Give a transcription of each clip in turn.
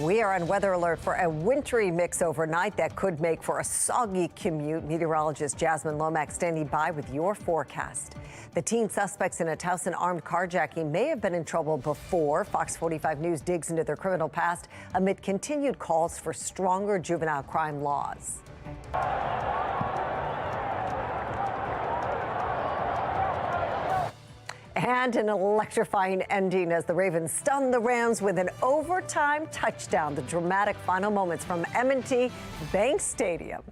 We are on weather alert for a wintry mix overnight that could make for a soggy commute. Meteorologist Jasmine Lomax standing by with your forecast. The teen suspects in a Towson armed carjacking may have been in trouble before. Fox 45 News digs into their criminal past amid continued calls for stronger juvenile crime laws. And an electrifying ending as the Ravens stunned the Rams with an overtime touchdown. The dramatic final moments from M&T Bank Stadium.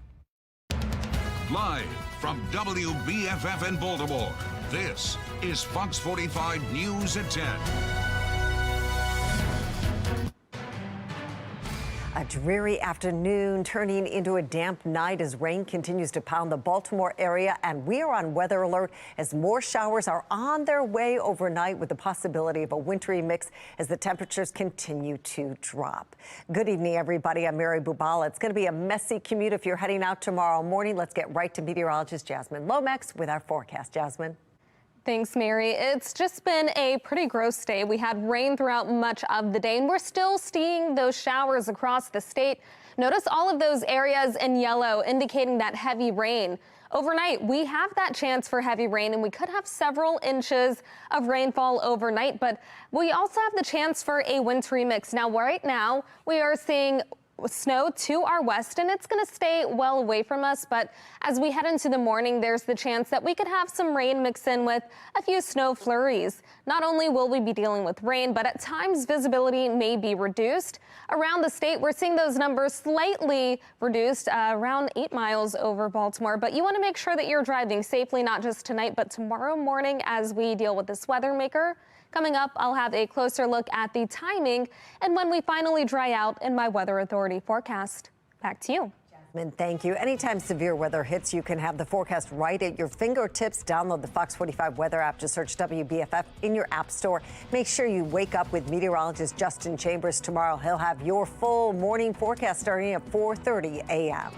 Live from WBFF in Baltimore, this is Fox 45 News at 10. A dreary afternoon turning into a damp night as rain continues to pound the Baltimore area, and we are on weather alert as more showers are on their way overnight with the possibility of a wintry mix as the temperatures continue to drop. Good evening, everybody. I'm Mary Bubala. It's going to be a messy commute if you're heading out tomorrow morning. Let's get right to meteorologist Jasmine Lomax with our forecast. Jasmine. Thanks, Mary. It's just been a pretty gross day. We had rain throughout much of the day, and we're still seeing those showers across the state. Notice all of those areas in yellow indicating that heavy rain. Overnight, we have that chance for heavy rain, and we could have several inches of rainfall overnight, but we also have the chance for a wintry mix. Now, right now, we are seeing snow to our west, and it's going to stay well away from us. But as we head into the morning, there's the chance that we could have some rain mix in with a few snow flurries. Not only will we be dealing with rain, but at times visibility may be reduced. Around the state, we're seeing those numbers slightly reduced, around 8 miles over Baltimore. But you want to make sure that you're driving safely, not just tonight, but tomorrow morning as we deal with this weather maker. Coming up, I'll have a closer look at the timing and when we finally dry out in my Weather Authority forecast. Back to you. Jasmine, thank you. Anytime severe weather hits, you can have the forecast right at your fingertips. Download the Fox 45 weather app to search WBFF in your app store. Make sure you wake up with meteorologist Justin Chambers tomorrow. He'll have your full morning forecast starting at 4:30 a.m.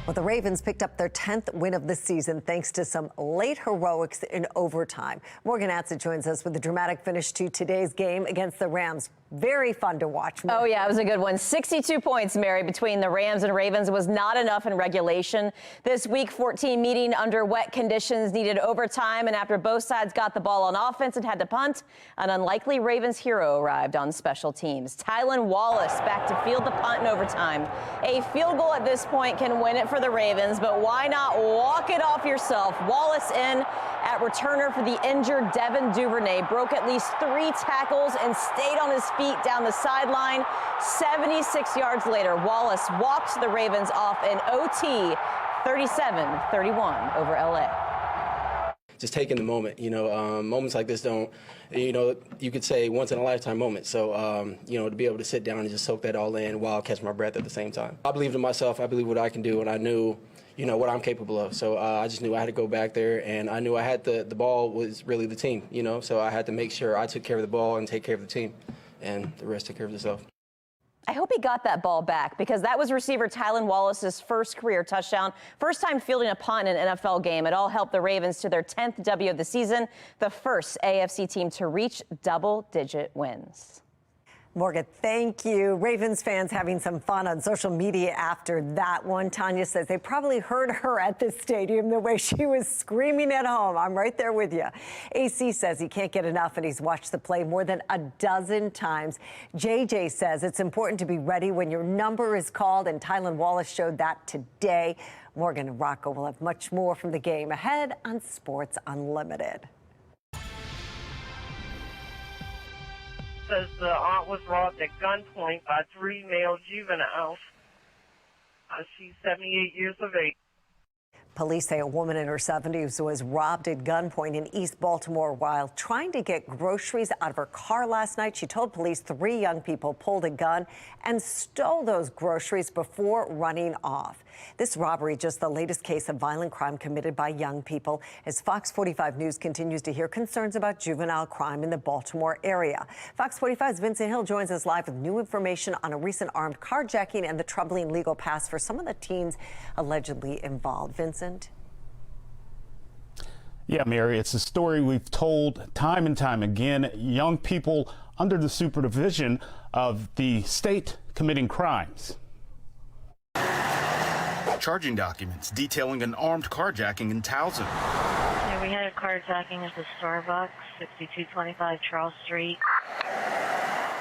Well, the Ravens picked up their 10th win of the season thanks to some late heroics in overtime. Morgan Atza joins us with the dramatic finish to today's game against the Rams. Very fun to watch. Oh, yeah, it was a good one. 62 points, Mary, between the Rams and Ravens. It was not enough in regulation. This Week 14 meeting under wet conditions needed overtime, and after both sides got the ball on offense and had to punt, an unlikely Ravens hero arrived on special teams. Tylan Wallace back to field the punt in overtime. A field goal at this point can win it for the Ravens, but why not walk it off yourself? Wallace in at returner for the injured Devin Duvernay, broke at least 3 tackles and stayed on his feet down the sideline. 76 yards later, Wallace walked the Ravens off in OT 37-31 over LA. Just taking the moment, moments like this don't, you could say once in a lifetime moment. So, to be able to sit down and just soak that all in while catching my breath at the same time. I believed in myself. I believe what I can do, and I knew, what I'm capable of. So I just knew I had to go back there, and I knew I had the ball was really the team, so I had to make sure I took care of the ball and take care of the team, and the rest took care of itself. I hope he got that ball back because that was receiver Tylan Wallace's first career touchdown. First time fielding a punt in an NFL game. It all helped the Ravens to their 10th W of the season, the first AFC team to reach double-digit wins. Morgan, thank you. Ravens fans having some fun on social media after that one. Tanya says they probably heard her at the stadium the way she was screaming at home. I'm right there with you. AC says he can't get enough and he's watched the play more than a dozen times. JJ says it's important to be ready when your number is called, and Tylan Wallace showed that today. Morgan and Rocco will have much more from the game ahead on Sports Unlimited. Says the aunt was robbed at gunpoint by 3 male juveniles. She's 78 years of age. Police say a woman in her 70s was robbed at gunpoint in East Baltimore while trying to get groceries out of her car last night. She told police 3 young people pulled a gun and stole those groceries before running off. This robbery just the latest case of violent crime committed by young people as Fox 45 News continues to hear concerns about juvenile crime in the Baltimore area. Fox 45's Vincent Hill joins us live with new information on a recent armed carjacking and the troubling legal past for some of the teens allegedly involved. Vincent? Yeah, Mary, it's a story we've told time and time again. Young people under the supervision of the state committing crimes. Charging documents detailing an armed carjacking in Towson. Yeah, we had a carjacking at the Starbucks, 6225 Charles Street.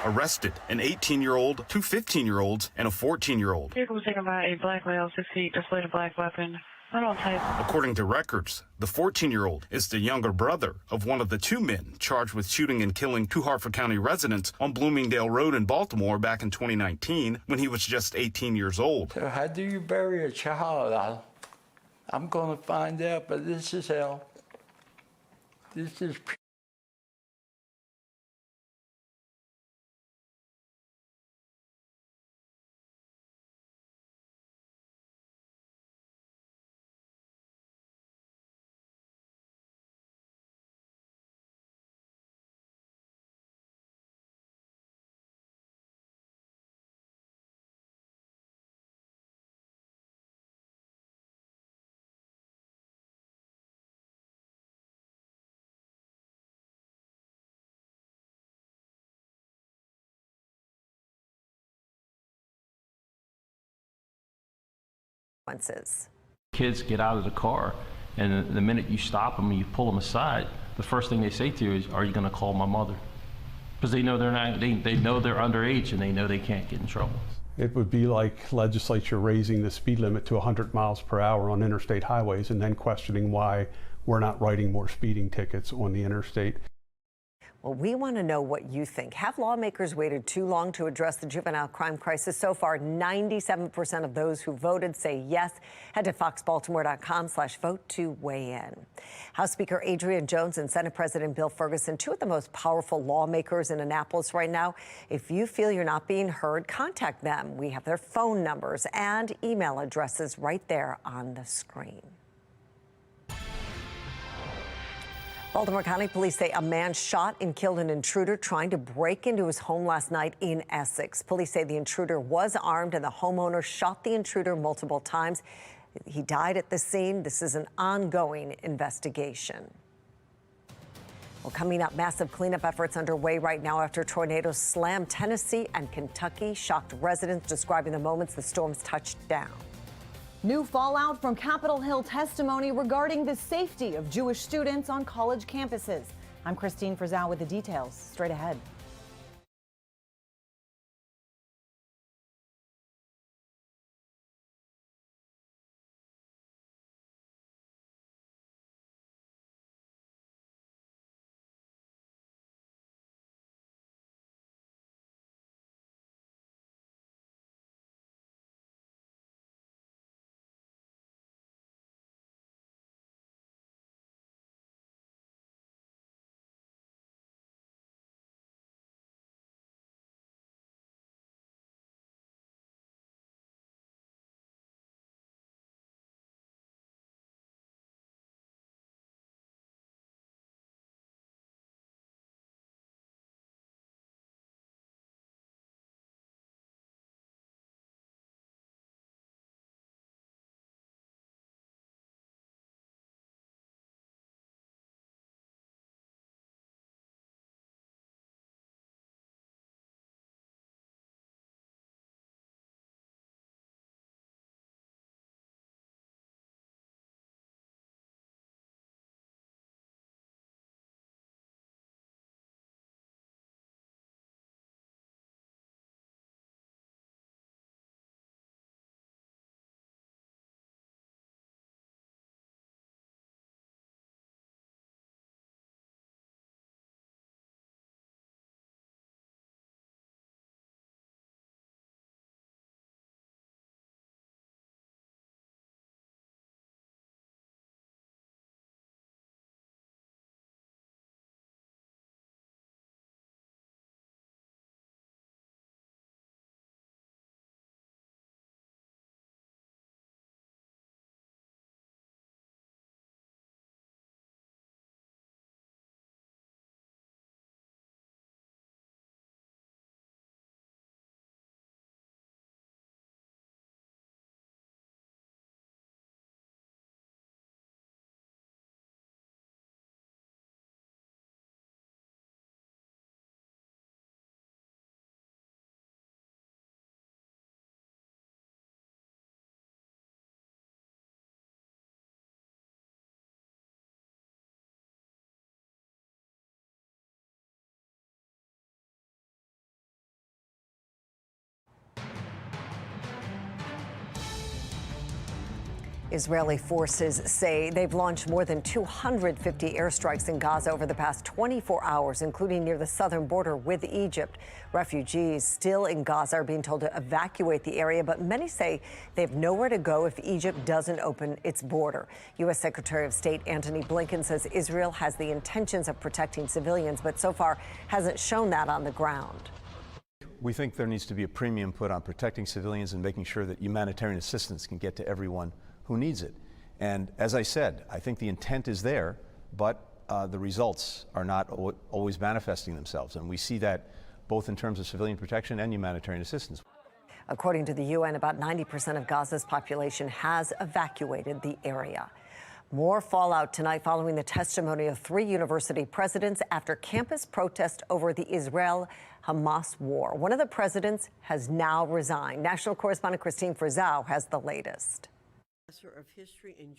Arrested an 18-year-old, two 15-year-olds, and a 14-year-old. Vehicle was taken by a black male, 6 feet, displayed a black weapon. I don't type. According to records, the 14-year-old is the younger brother of one of the two men charged with shooting and killing two Harford County residents on Bloomingdale Road in Baltimore back in 2019 when he was just 18 years old. So how do you bury a child? I'm going to find out, but this is hell. This is Kids get out of the car, and the minute you stop them and you pull them aside, the first thing they say to you is, "Are you going to call my mother?" Because they know they're not. They know they're underage, and they know they can't get in trouble. It would be like legislature raising the speed limit to 100 miles per hour on interstate highways and then questioning why we're not writing more speeding tickets on the interstate. Well, we want to know what you think. Have lawmakers waited too long to address the juvenile crime crisis? So far, 97% of those who voted say yes. Head to foxbaltimore.com/vote to weigh in. House Speaker Adrian Jones and Senate President Bill Ferguson, two of the most powerful lawmakers in Annapolis right now. If you feel you're not being heard, contact them. We have their phone numbers and email addresses right there on the screen. Baltimore County Police say a man shot and killed an intruder trying to break into his home last night in Essex. Police say the intruder was armed and the homeowner shot the intruder multiple times. He died at the scene. This is an ongoing investigation. Well, coming up, massive cleanup efforts underway right now after tornadoes slammed Tennessee and Kentucky. Shocked residents describing the moments the storms touched down. New fallout from Capitol Hill testimony regarding the safety of Jewish students on college campuses. I'm Christine Frizzell with the details. Straight ahead. Israeli forces say they've launched more than 250 airstrikes in Gaza over the past 24 hours, including near the southern border with Egypt. Refugees still in Gaza are being told to evacuate the area, but many say they have nowhere to go if Egypt doesn't open its border. U.S. Secretary of State Antony Blinken says Israel has the intentions of protecting civilians, but so far hasn't shown that on the ground. We think there needs to be a premium put on protecting civilians and making sure that humanitarian assistance can get to everyone who needs it. And as I said, I think the intent is there, but the results are not always manifesting themselves. And we see that both in terms of civilian protection and humanitarian assistance. According to the UN, about 90% of Gaza's population has evacuated the area. More fallout tonight following the testimony of 3 university presidents after campus protest over the Israel-Hamas war. One of the presidents has now resigned. National correspondent Christine Frizzau has the latest.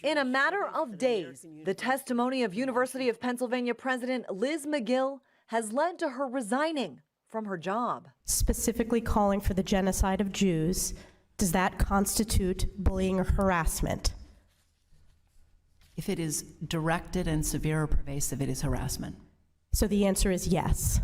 In a matter of days, the testimony of University of Pennsylvania President Liz McGill has led to her resigning from her job. Specifically calling for the genocide of Jews, does that constitute bullying or harassment? If it is directed and severe or pervasive, it is harassment. So the answer is yes.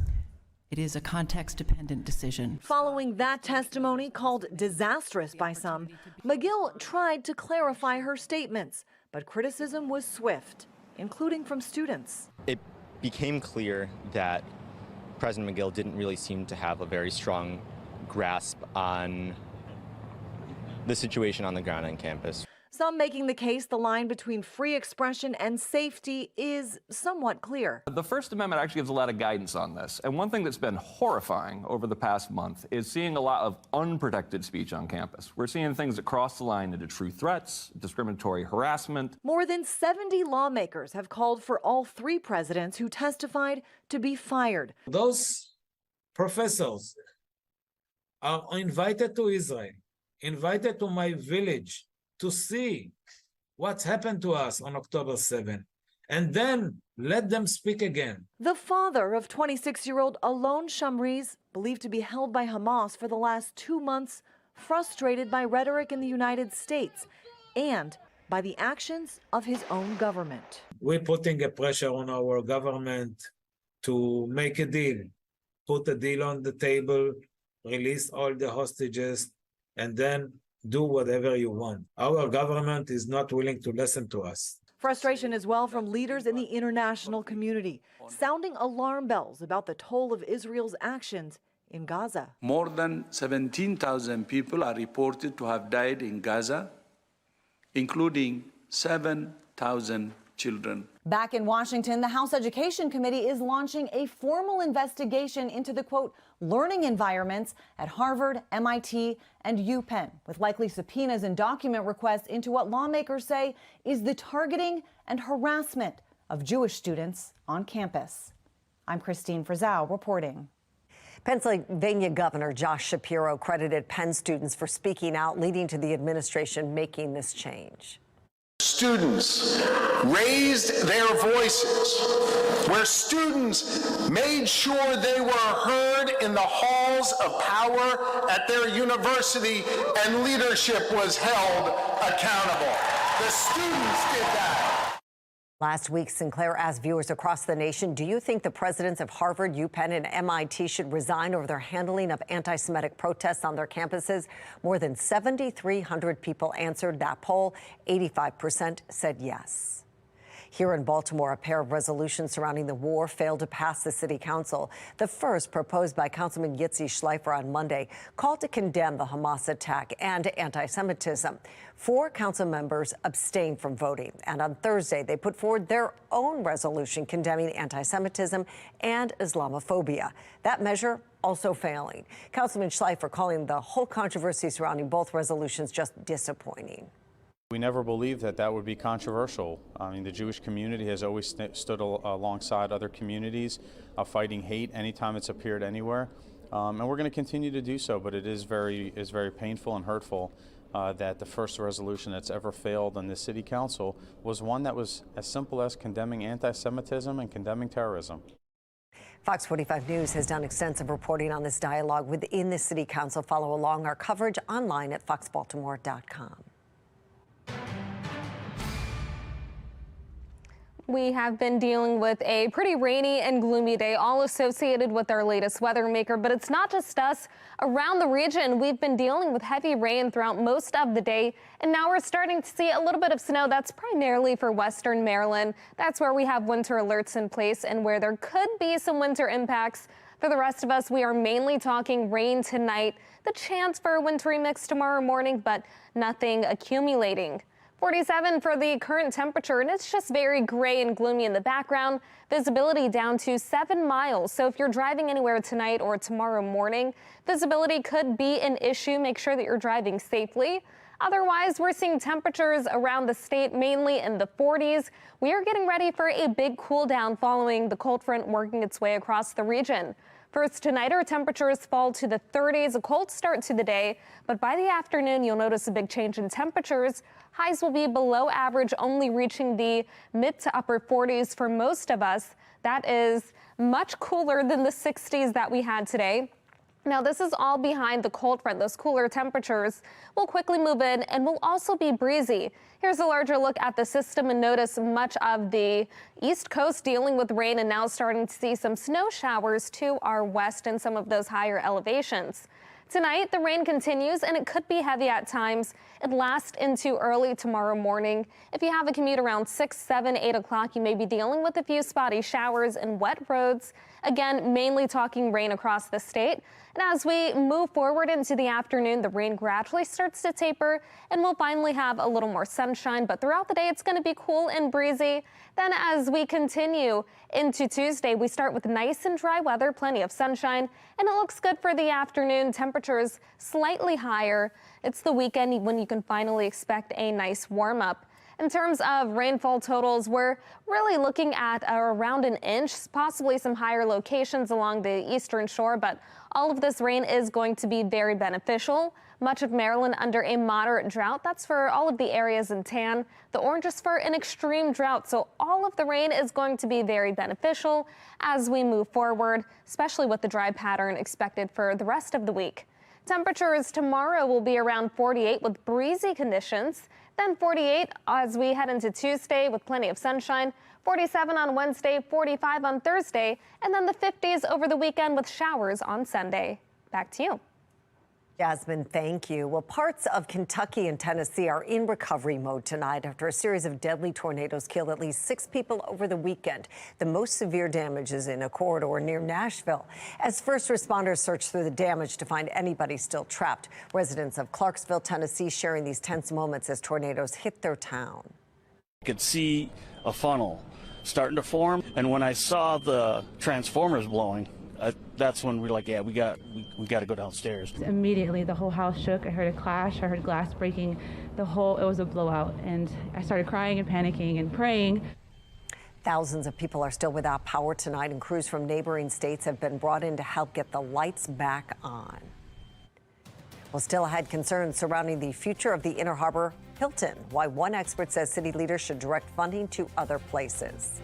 It is a context-dependent decision. Following that testimony, called disastrous by some, McGill tried to clarify her statements, but criticism was swift, including from students. It became clear that President McGill didn't really seem to have a very strong grasp on the situation on the ground on campus. Some making the case the line between free expression and safety is somewhat clear. The First Amendment actually gives a lot of guidance on this. And one thing that's been horrifying over the past month is seeing a lot of unprotected speech on campus. We're seeing things that cross the line into true threats, discriminatory harassment. More than 70 lawmakers have called for all 3 presidents who testified to be fired. Those professors are invited to Israel, invited to my village, to see what's happened to us on October 7, and then let them speak again. The father of 26-year-old Alon Shamriz, believed to be held by Hamas for the last 2 months, frustrated by rhetoric in the United States and by the actions of his own government. We're putting a pressure on our government to make a deal, put a deal on the table, release all the hostages, and then do whatever you want. Our government is not willing to listen to us. Frustration as well from leaders in the international community, sounding alarm bells about the toll of Israel's actions in Gaza. More than 17,000 people are reported to have died in Gaza, including 7,000 children. Back in Washington, the House Education Committee is launching a formal investigation into the, quote, learning environments at Harvard, MIT, and UPenn, with likely subpoenas and document requests into what lawmakers say is the targeting and harassment of Jewish students on campus. I'm Christine Frizzau reporting. Pennsylvania Governor Josh Shapiro credited Penn students for speaking out, leading to the administration making this change. Students raised their voices, where students made sure they were heard in the halls of power at their university, and leadership was held accountable. The students did that. Last week, Sinclair asked viewers across the nation, do you think the presidents of Harvard, UPenn, and MIT should resign over their handling of anti-Semitic protests on their campuses? More than 7,300 people answered that poll. 85% said yes. Here in Baltimore, a pair of resolutions surrounding the war failed to pass the city council. The first, proposed by Councilman Yitzi Schleifer on Monday, called to condemn the Hamas attack and anti-Semitism. 4 council members abstained from voting. And on Thursday, they put forward their own resolution condemning anti-Semitism and Islamophobia. That measure also failing. Councilman Schleifer calling the whole controversy surrounding both resolutions just disappointing. We never believed that that would be controversial. I mean, the Jewish community has always stood alongside other communities fighting hate anytime it's appeared anywhere. And we're going to continue to do so, but it is very painful and hurtful that the first resolution that's ever failed on the city council was one that was as simple as condemning anti-Semitism and condemning terrorism. Fox 45 News has done extensive reporting on this dialogue within the city council. Follow along our coverage online at foxbaltimore.com. We have been dealing with a pretty rainy and gloomy day, all associated with our latest weather maker. But it's not just us. Around the region, we've been dealing with heavy rain throughout most of the day. And now we're starting to see a little bit of snow. That's primarily for western Maryland. That's where we have winter alerts in place and where there could be some winter impacts. For the rest of us, we are mainly talking rain tonight, the chance for a wintry mix tomorrow morning, but nothing accumulating. 47 for the current temperature, and it's just very gray and gloomy in the background. Visibility down to 7 miles. So if you're driving anywhere tonight or tomorrow morning, visibility could be an issue. Make sure that you're driving safely. Otherwise, we're seeing temperatures around the state mainly in the 40s. We are getting ready for a big cool down following the cold front working its way across the region. First, tonight our temperatures fall to the 30s, a cold start to the day, but by the afternoon you'll notice a big change in temperatures. Highs will be below average, only reaching the mid to upper 40s for most of us. That is much cooler than the 60s that we had today. Now, this is all behind the cold front. Those cooler temperatures will quickly move in and will also be breezy. Here's a larger look at the system, and notice much of the East Coast dealing with rain and now starting to see some snow showers to our west and some of those higher elevations. Tonight, the rain continues and it could be heavy at times. It lasts into early tomorrow morning. If you have a commute around 6, 7, 8 o'clock, you may be dealing with a few spotty showers and wet roads. Again, mainly talking rain across the state. And as we move forward into the afternoon, the rain gradually starts to taper and we'll finally have a little more sunshine. But throughout the day, it's going to be cool and breezy. Then as we continue into Tuesday, we start with nice and dry weather, plenty of sunshine, and it looks good for the afternoon. Temperatures slightly higher. It's the weekend when you can finally expect a nice warm up. In terms of rainfall totals, we're really looking at around an inch, possibly some higher locations along the eastern shore, but all of this rain is going to be very beneficial. Much of Maryland under a moderate drought. That's for all of the areas in tan. The orange is for an extreme drought. So all of the rain is going to be very beneficial as we move forward, especially with the dry pattern expected for the rest of the week. Temperatures tomorrow will be around 48 with breezy conditions. Then 48 as we head into Tuesday with plenty of sunshine. 47 on Wednesday, 45 on Thursday, and then the 50s over the weekend with showers on Sunday. Back to you. Jasmine, thank you. Well, parts of Kentucky and Tennessee are in recovery mode tonight after a series of deadly tornadoes killed at least 6 people over the weekend. The most severe damage is in a corridor near Nashville. As first responders search through the damage to find anybody still trapped, residents of Clarksville, Tennessee, sharing these tense moments as tornadoes hit their town. I could see a funnel starting to form, and when I saw the transformers blowing, that's when we're like, yeah, we got to go downstairs. Immediately, the whole house shook. I heard a clash. I heard glass breaking. It was a blowout, and I started crying and panicking and praying. Thousands of people are still without power tonight, and crews from neighboring states have been brought in to help get the lights back on. Well, still ahead, concerns surrounding the future of the Inner Harbor Hilton. Why one expert says city leaders should direct funding to other places.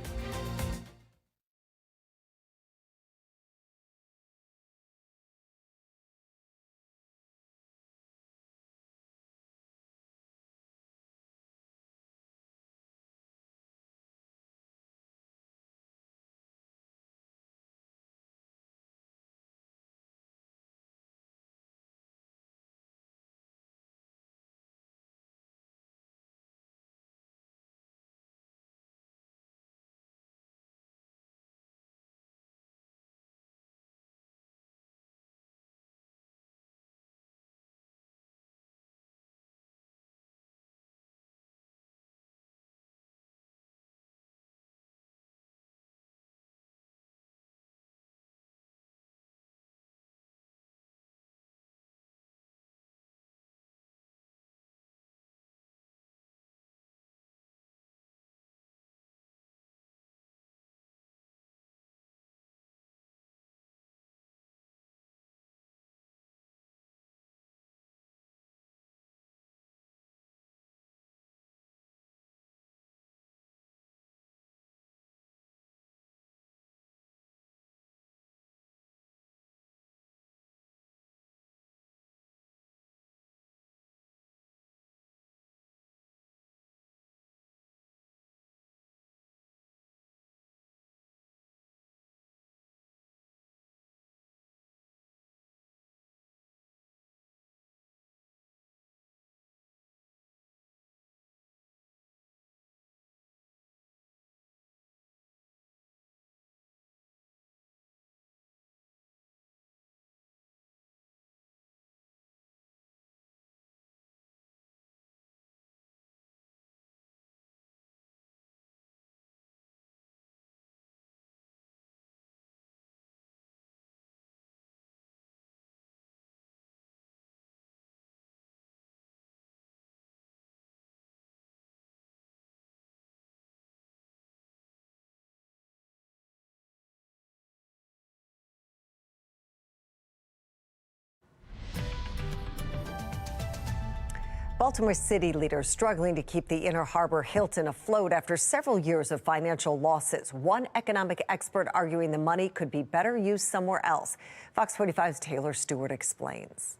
Baltimore City leaders struggling to keep the Inner Harbor Hilton afloat after several years of financial losses. One economic expert arguing the money could be better used somewhere else. Fox 45's Taylor Stewart explains.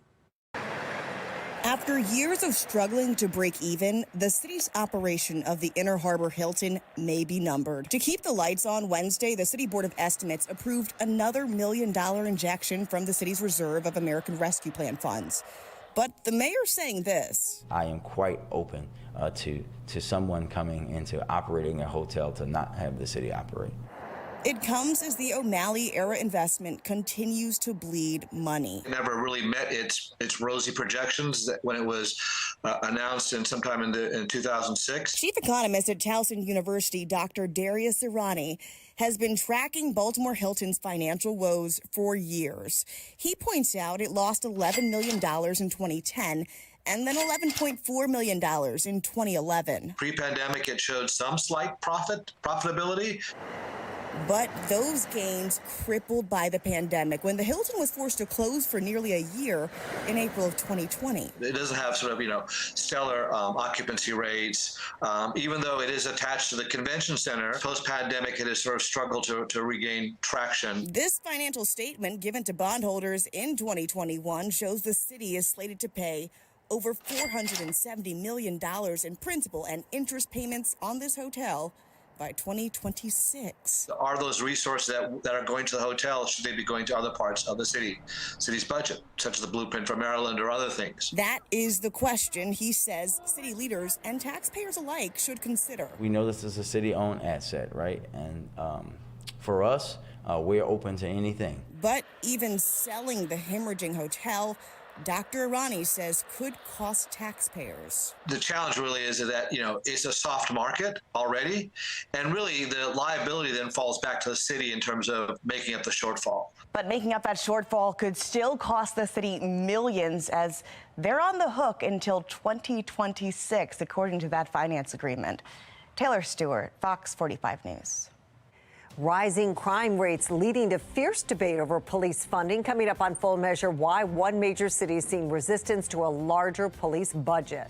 After years of struggling to break even, the city's operation of the Inner Harbor Hilton may be numbered. To keep the lights on Wednesday, the City Board of Estimates approved another $1 million injection from the city's reserve of American Rescue Plan funds. But the mayor's saying this. I am quite open to someone coming into operating a hotel to not have the city operate. It comes as the O'Malley-era investment continues to bleed money. It never really met its rosy projections when it was announced sometime in 2006. Chief economist at Towson University, Dr. Darius Irani, has been tracking Baltimore Hilton's financial woes for years. He points out it lost $11 million in 2010 and then $11.4 million in 2011. Pre-pandemic, it showed some slight profitability. But those gains crippled by the pandemic when the Hilton was forced to close for nearly a year in April of 2020. It doesn't have stellar occupancy rates. Even though it is attached to the convention center, post-pandemic it has sort of struggled to regain traction. This financial statement given to bondholders in 2021 shows the city is slated to pay over $470 million in principal and interest payments on this hotel by 2026. Are those resources that are going to the hotel, should they be going to other parts of the city's budget, such as the blueprint for Maryland or other things? That is the question he says city leaders and taxpayers alike should consider. We know this is a city-owned asset, right? And for us, we're open to anything. But even selling the hemorrhaging hotel, Dr. Irani says could cost taxpayers. The challenge really is that, it's a soft market already, and really the liability then falls back to the city in terms of making up the shortfall. But making up that shortfall could still cost the city millions, as they're on the hook until 2026, according to that finance agreement. Taylor Stewart, Fox 45 News. Rising crime rates leading to fierce debate over police funding. Coming up on Full Measure, why one major city is seeing resistance to a larger police budget.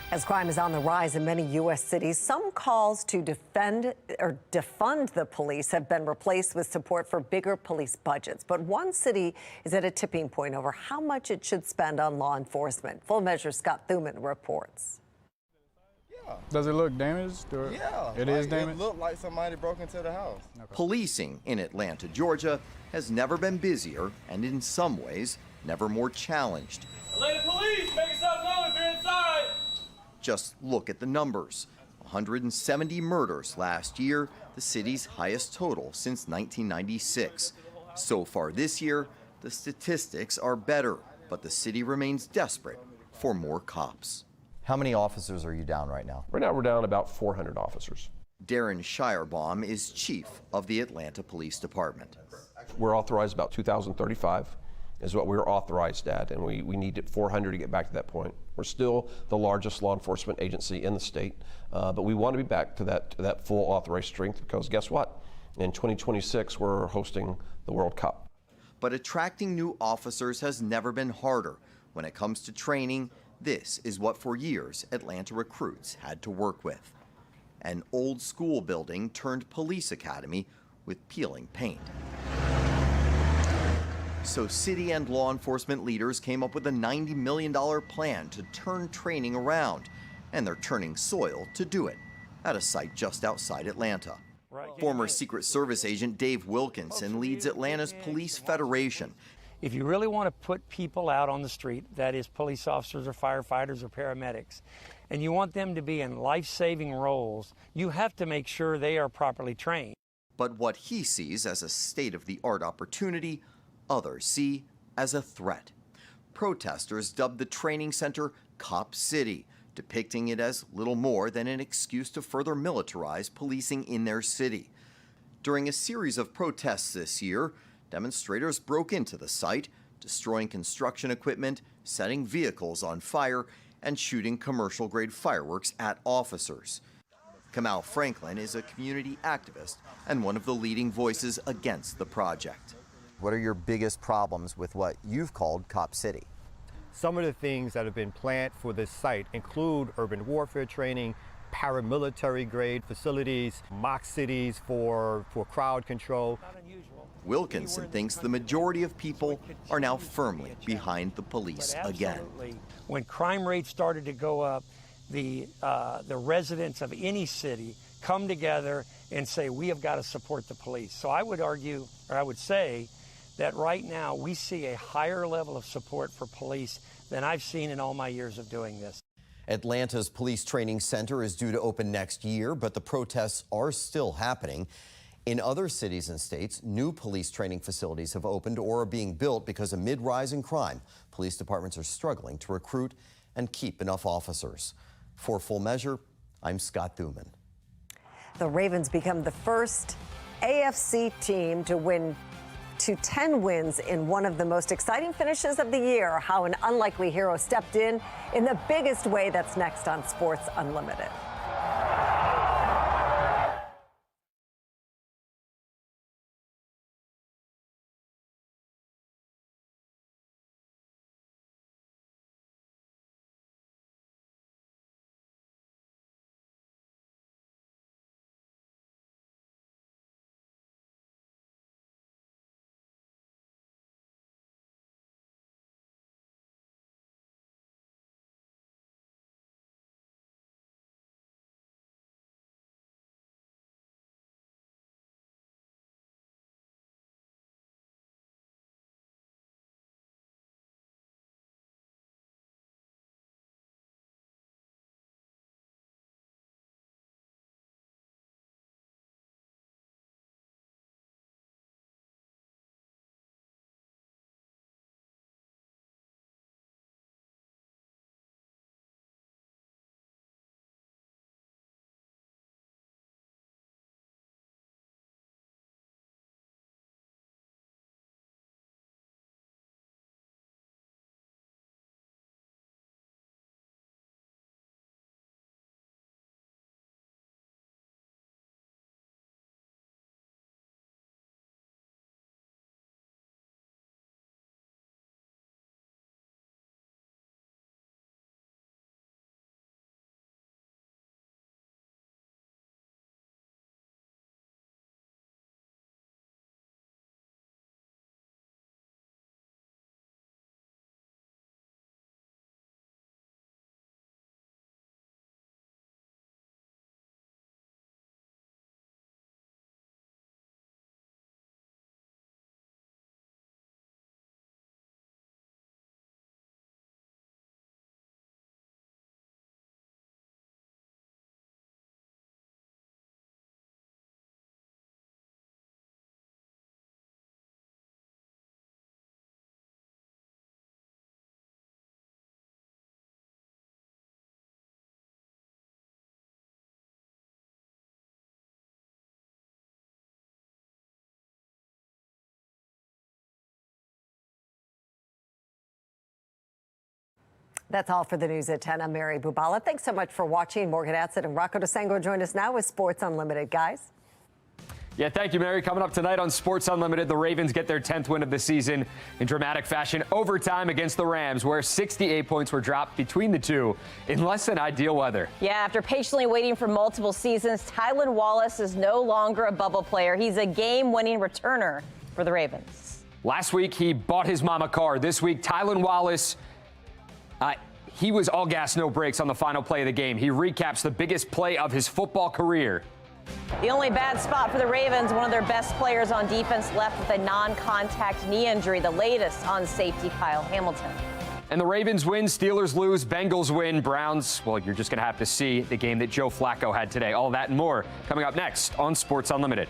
As crime is on the rise in many U.S. cities, some calls to defund the police have been replaced with support for bigger police budgets. But one city is at a tipping point over how much it should spend on law enforcement. Full Measure Scott Thuman reports. Does it look damaged? Or yeah, it is damaged? It looked like somebody broke into the house. Okay. Policing in Atlanta, Georgia has never been busier and in some ways never more challenged. Atlanta police, make yourself known if you're inside. Just look at the numbers. 170 murders last year, the city's highest total since 1996. So far this year, the statistics are better, but the city remains desperate for more cops. How many officers are you down right now? Right now we're down about 400 officers. Darren Shirebaum is chief of the Atlanta Police Department. We're authorized about 2,035 is what we're authorized at, and we need 400 to get back to that point. We're still the largest law enforcement agency in the state, but we want to be back to that full authorized strength because guess what? In 2026, we're hosting the World Cup. But attracting new officers has never been harder. When it comes to training, this is what for years Atlanta recruits had to work with. An old school building turned police academy with peeling paint. So city and law enforcement leaders came up with a $90 million plan to turn training around, and they're turning soil to do it at a site just outside Atlanta. Former Secret Service agent Dave Wilkinson leads Atlanta's Police Federation. If you really want to put people out on the street, that is police officers or firefighters or paramedics, and you want them to be in life-saving roles, you have to make sure they are properly trained. But what he sees as a state-of-the-art opportunity, others see as a threat. Protesters dubbed the training center Cop City, depicting it as little more than an excuse to further militarize policing in their city. During a series of protests this year, demonstrators broke into the site, destroying construction equipment, setting vehicles on fire, and shooting commercial-grade fireworks at officers. Kamal Franklin is a community activist and one of the leading voices against the project. What are your biggest problems with what you've called Cop City? Some of the things that have been planned for this site include urban warfare training, paramilitary grade facilities, mock cities for crowd control. Wilkinson thinks the majority of people are now firmly behind the police again. When crime rates started to go up, the residents of any city come together and say, we have got to support the police. So I would argue, or I would say, that right now we see a higher level of support for police than I've seen in all my years of doing this. Atlanta's Police Training Center is due to open next year, but the protests are still happening. In other cities and states, new police training facilities have opened or are being built because amid rising crime, police departments are struggling to recruit and keep enough officers. For Full Measure, I'm Scott Thuman. The Ravens become the first AFC team to win to 10 wins in one of the most exciting finishes of the year. How an unlikely hero stepped in the biggest way. That's next on Sports Unlimited. That's all for the news at 10. I'm Mary Bubala. Thanks so much for watching. Morgan Atzett and Rocco DeSangro join us now with Sports Unlimited. Guys. Yeah, thank you, Mary. Coming up tonight on Sports Unlimited, the Ravens get their 10th win of the season in dramatic fashion, overtime against the Rams, where 68 points were dropped between the two in less than ideal weather. Yeah, after patiently waiting for multiple seasons, Tylan Wallace is no longer a bubble player. He's a game-winning returner for the Ravens. Last week, he bought his mom a car. This week, Tylan Wallace, he was all gas, no brakes on the final play of the game. He recaps the biggest play of his football career. The only bad spot for the Ravens, one of their best players on defense left with a non-contact knee injury, the latest on safety Kyle Hamilton. And the Ravens win, Steelers lose, Bengals win, Browns, well, you're just going to have to see the game that Joe Flacco had today. All that and more coming up next on Sports Unlimited.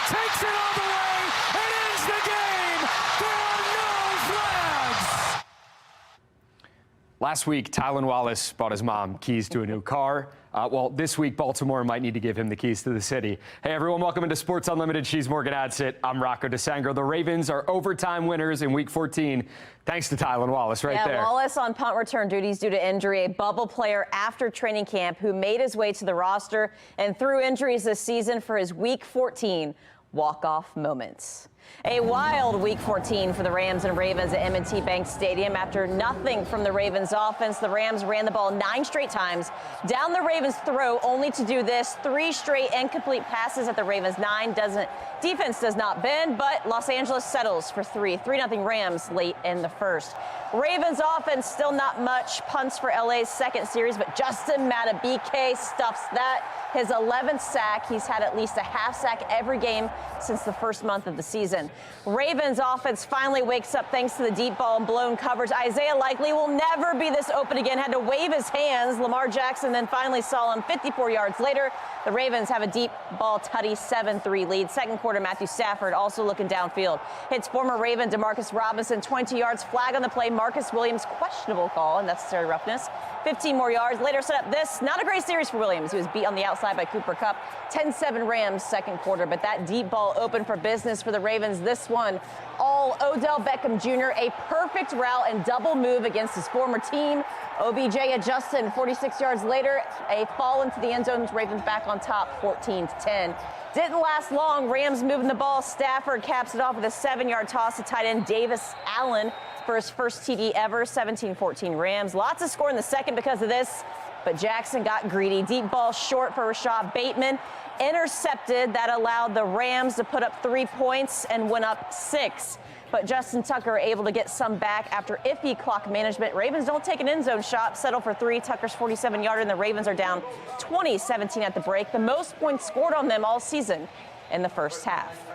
Takes it all the way and ends the game. There are no flags. Last week, Tylan Wallace bought his mom keys to a new car. Well, this week, Baltimore might need to give him the keys to the city. Hey, everyone, welcome into Sports Unlimited. She's Morgan Atzett. I'm Rocco DeSangro. The Ravens are overtime winners in Week 14, thanks to Tylan Wallace there. Wallace on punt return duties due to injury, a bubble player after training camp who made his way to the roster and through injuries this season for his Week 14 walk-off moments. A wild Week 14 for the Rams and Ravens at M&T Bank Stadium. After nothing from the Ravens offense, the Rams ran the ball 9 straight times down the Ravens' throat, only to do this. 3 straight incomplete passes at the Ravens' 9. Defense does not bend, but Los Angeles settles for 3-0 Rams late in the first. Ravens offense still not much. Punts for LA's second series, but Justin Madubuike stuffs that. His 11th sack. He's had at least a half sack every game since the first month of the season. Ravens offense finally wakes up thanks to the deep ball and blown coverage. Isaiah Likely will never be this open again. Had to wave his hands. Lamar Jackson then finally saw him 54 yards later. The Ravens have a deep ball tutty 7-3 lead. Second quarter, Matthew Stafford also looking downfield. Hits former Raven DeMarcus Robinson 20 yards. Flag on the play. Marcus Williams questionable call, unnecessary roughness. 15 more yards. Later set up this. Not a great series for Williams. He was beat on the outside by Cooper Kupp. 10-7 Rams second quarter, but that deep ball open for business for the Ravens. This one, all Odell Beckham Jr. A perfect route and double move against his former team. OBJ adjusted 46 yards later. A fall into the end zone. Ravens back on top 14-10. Didn't last long. Rams moving the ball. Stafford caps it off with a 7-yard toss to tight end Davis Allen. for his first TD ever, 17-14 Rams. Lots of score in the second because of this, but Jackson got greedy. Deep ball short for Rashad Bateman. Intercepted. That allowed the Rams to put up 3 points and went up 6. But Justin Tucker able to get some back after iffy clock management. Ravens don't take an end zone shot, settle for 3. Tucker's 47-yarder, and the Ravens are down 20-17 at the break. The most points scored on them all season in the first half.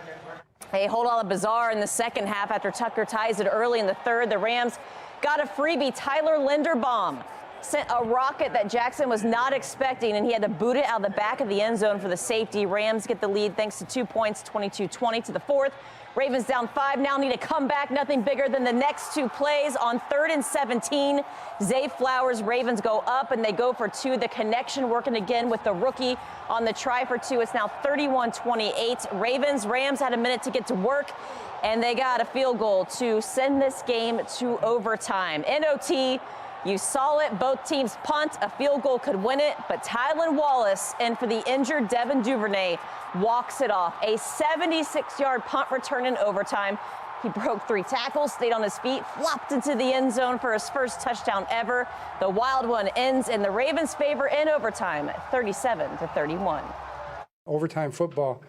A whole lot of bizarre in the second half after Tucker ties it early in the third. The Rams got a freebie. Tyler Linderbaum sent a rocket that Jackson was not expecting, and he had to boot it out of the back of the end zone for the safety. Rams get the lead thanks to 2 points, 22-20 to the fourth. Ravens down 5 now, need a comeback. Nothing bigger than the next 2 plays on 3rd and 17. Zay Flowers, Ravens go up, and they go for 2. The connection working again with the rookie on the try for 2. It's now 31-28. Rams had a minute to get to work, and they got a field goal to send this game to overtime. In OT, you saw it. Both teams punt. A field goal could win it, but Tylan Wallace, and for the injured Devin Duvernay, walks it off. A 76-yard punt return in overtime. He broke 3 tackles, stayed on his feet, flopped into the end zone for his first touchdown ever. The wild one ends in the Ravens' favor in overtime, 37-31. Overtime football,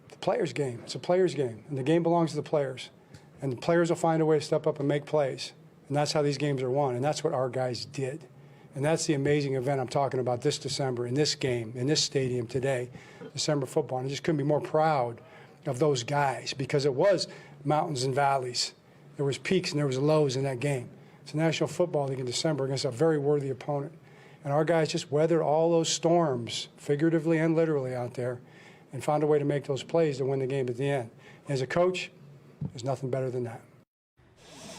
the players' game. It's a players' game, and the game belongs to the players. And the players will find a way to step up and make plays. And that's how these games are won, and that's what our guys did. And that's the amazing event I'm talking about this December, in this game, in this stadium today, December football. And I just couldn't be more proud of those guys, because it was mountains and valleys. There was peaks and there was lows in that game. It's a National Football League in December against a very worthy opponent. And our guys just weathered all those storms, figuratively and literally, out there, and found a way to make those plays to win the game at the end. As a coach, there's nothing better than that.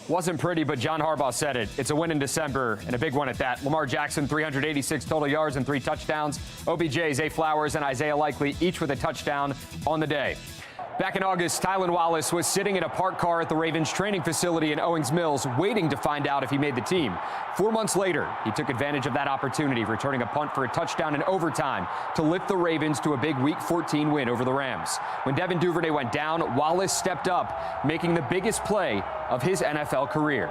Wasn't pretty, but John Harbaugh said it. It's a win in December, and a big one at that. Lamar Jackson, 386 total yards and 3 touchdowns. OBJ, Zay Flowers, and Isaiah Likely each with a touchdown on the day. Back in August, Tylan Wallace was sitting in a parked car at the Ravens training facility in Owings Mills, waiting to find out if he made the team. 4 months later, he took advantage of that opportunity, returning a punt for a touchdown in overtime to lift the Ravens to a big Week 14 win over the Rams. When Devin Duvernay went down, Wallace stepped up, making the biggest play of his NFL career.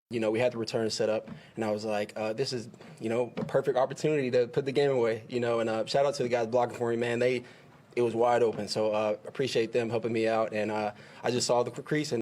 You know, we had the return set up, and I was like, this is, a perfect opportunity to put the game away, and shout out to the guys blocking for me, man. It was wide open, so appreciate them helping me out, and I just saw the crease, and